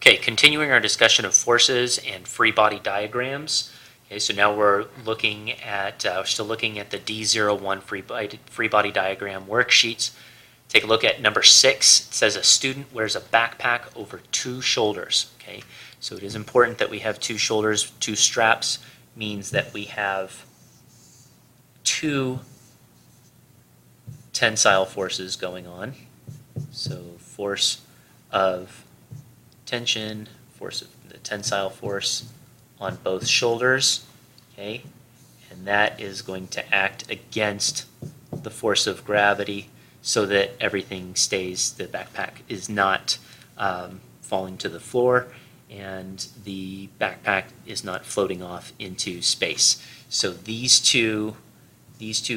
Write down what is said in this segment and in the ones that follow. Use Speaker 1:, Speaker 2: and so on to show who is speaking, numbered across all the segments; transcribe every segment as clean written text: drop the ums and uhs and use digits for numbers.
Speaker 1: Okay, continuing our discussion of forces and free body diagrams. Okay, so now we're looking at, still looking at the D01 free body diagram worksheets. Take a look at number 6. It says a student wears a backpack over 2 shoulders. Okay, so it is important that we have 2 shoulders. 2 straps means that we have 2 tensile forces going on. So force of tension, force of the tensile force on both shoulders, okay, and that is going to act against the force of gravity so that everything stays, the backpack is not falling to the floor and the backpack is not floating off into space. So these two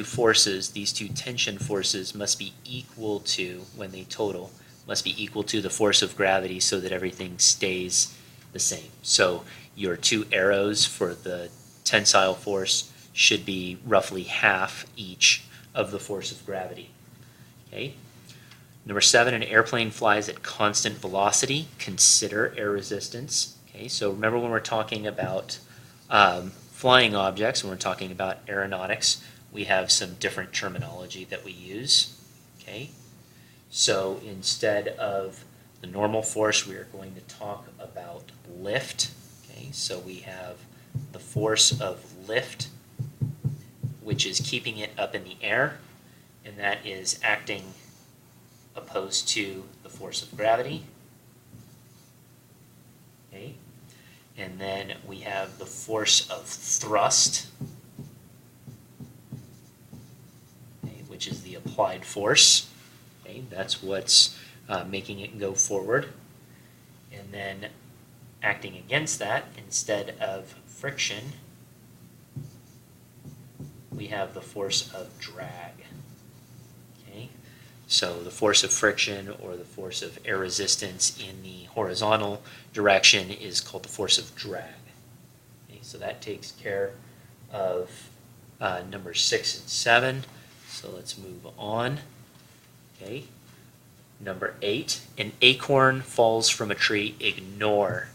Speaker 1: forces, these 2 tension forces must be equal to, when they total, must be equal to the force of gravity so that everything stays the same. So your 2 arrows for the tensile force should be roughly half each of the force of gravity. Okay. Number 7, an airplane flies at constant velocity. Consider air resistance. Okay, so remember when we're talking about flying objects, when we're talking about aeronautics, we have some different terminology that we use. Okay. So instead of the normal force, we are going to talk about lift. Okay, so we have the force of lift, which is keeping it up in the air, and that is acting opposed to the force of gravity. Okay, and then we have the force of thrust, okay, which is the applied force. Okay, that's what's making it go forward. And then acting against that, instead of friction, we have the force of drag. Okay, so the force of friction or the force of air resistance in the horizontal direction is called the force of drag. Okay, so that takes care of number 6 and 7. So let's move on. Okay. Number 8, an acorn falls from a tree. Ignore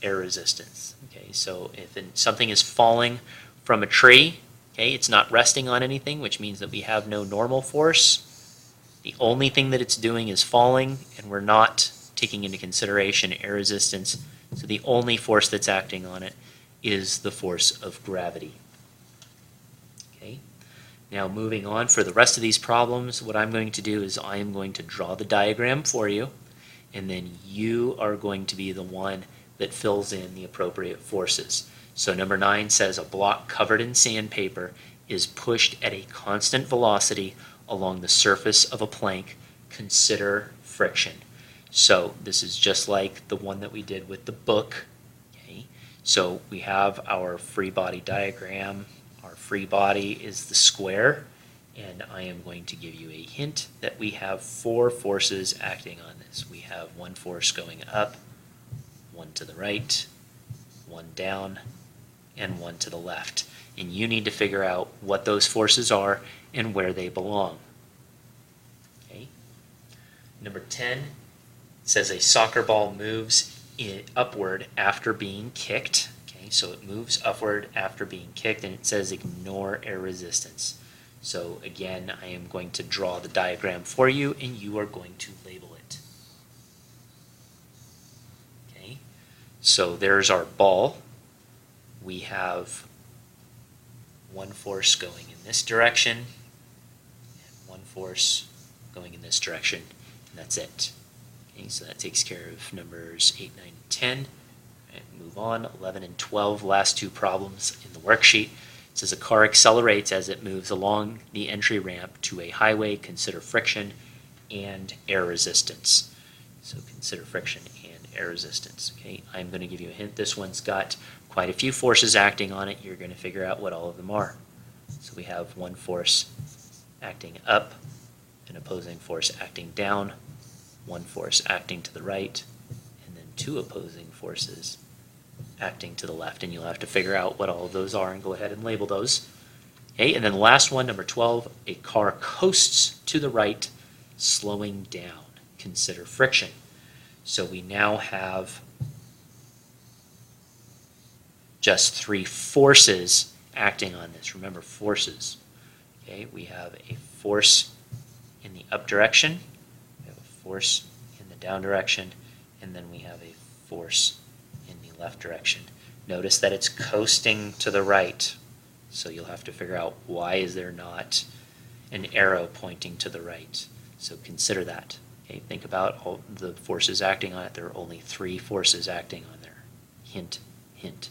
Speaker 1: air resistance. Okay, so if something is falling from a tree, okay, it's not resting on anything, which means that we have no normal force. The only thing that it's doing is falling, and we're not taking into consideration air resistance. So the only force that's acting on it is the force of gravity. Okay. Now moving on, for the rest of these problems, what I'm going to do is I am going to draw the diagram for you, and then you are going to be the one that fills in the appropriate forces. So number 9 says a block covered in sandpaper is pushed at a constant velocity along the surface of a plank. Consider friction. So this is just like the one that we did with the book. Okay? So we have our free body diagram. Our free body is the square, and I am going to give you a hint that we have 4 forces acting on this. We have 1 force going up, 1 to the right, 1 down, and 1 to the left. And you need to figure out what those forces are and where they belong. Okay. Number 10 says a soccer ball moves upward after being kicked. So it moves upward after being kicked, and it says ignore air resistance. So again, I am going to draw the diagram for you, and you are going to label it. Okay, so there's our ball. We have 1 force going in this direction, and 1 force going in this direction, and that's it. Okay, so that takes care of numbers 8, 9, and 10. Move on. 11 and 12, last 2 problems in the worksheet. It says a car accelerates as it moves along the entry ramp to a highway. Consider friction and air resistance. So consider friction and air resistance. Okay, I'm going to give you a hint. This one's got quite a few forces acting on it. You're going to figure out what all of them are. So we have 1 force acting up, an opposing force acting down, 1 force acting to the right, and then 2 opposing forces acting to the left, and you'll have to figure out what all of those are and go ahead and label those. Okay, and then the last one, number 12, a car coasts to the right, slowing down. Consider friction. So we now have just three forces acting on this. Remember, forces. Okay, we have a force in the up direction, we have a force in the down direction, and then we have a force in the left direction. Notice that it's coasting to the right, so you'll have to figure out why is there not an arrow pointing to the right. So consider that. Okay, think about all the forces acting on it. There are only three forces acting on there. Hint, hint.